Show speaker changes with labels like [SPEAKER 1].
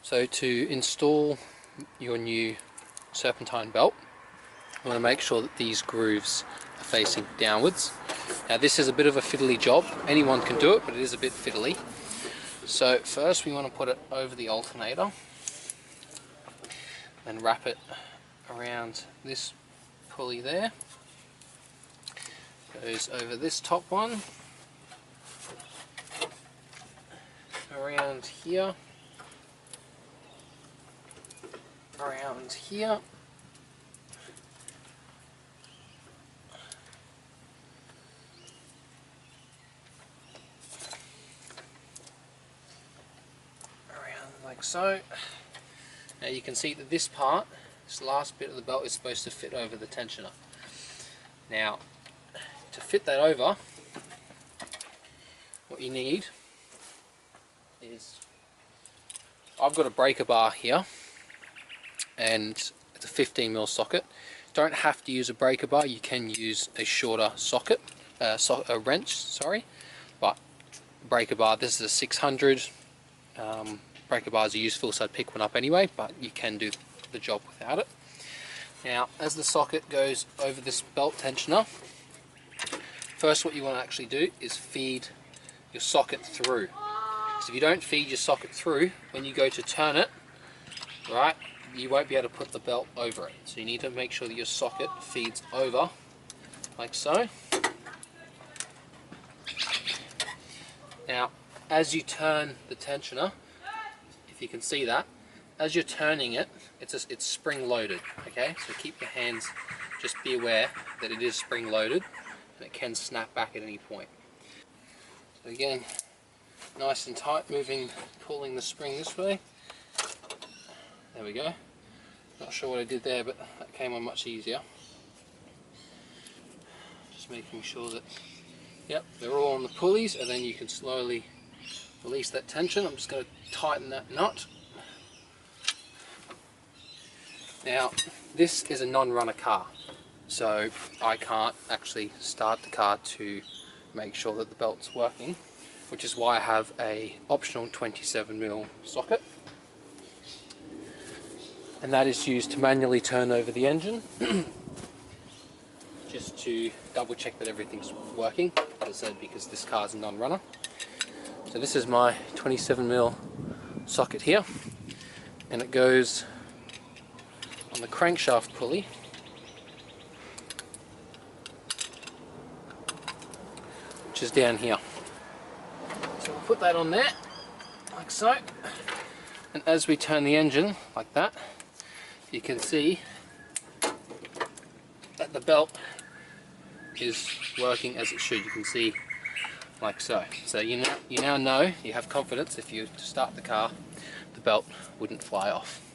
[SPEAKER 1] So to install your new Serpentine belt, you want to make sure that these grooves are facing downwards. Now this is a bit of a fiddly job. Anyone can do it, but it is a bit fiddly. So first we want to put it over the alternator, then wrap it around this pulley there. Goes over this top one, around here, around here, around like so. Now you can see that this part, this last bit of the belt, is supposed to fit over the tensioner. Now to fit that over, what you need is, I've got a breaker bar here and it's a 15mm socket. Don't have to use a breaker bar, you can use a shorter socket, a wrench, sorry, but breaker bar, this is a 600. Breaker bars are useful, so I'd pick one up anyway, but you can do the job without it. Now as the socket goes over this belt tensioner, first what you want to actually do is feed your socket through. So if you don't feed your socket through, when you go to turn it, right, you won't be able to put the belt over it. So you need to make sure that your socket feeds over, like so. Now, as you turn the tensioner, if you can see that, as you're turning it, it's spring loaded, okay? So keep your hands, just be aware that it is spring loaded and it can snap back at any point. So again, nice and tight, pulling the spring this way. There we go. Not sure what I did there, but that came on much easier. Just making sure that, yep, they're all on the pulleys, and then you can slowly release that tension. I'm just going to tighten that nut. Now, this is a non-runner car, so I can't actually start the car to make sure that the belt's working, which is why I have a optional 27mm socket, and that is used to manually turn over the engine just to double check that everything's working, as I said, because this car is a non-runner. So this is my 27mm socket here, and it goes on the crankshaft pulley, which is down here. So we'll put that on there, like so, and as we turn the engine, like that, you can see that the belt is working as it should. You can see like so. So you now know, you have confidence, if you start the car, the belt wouldn't fly off.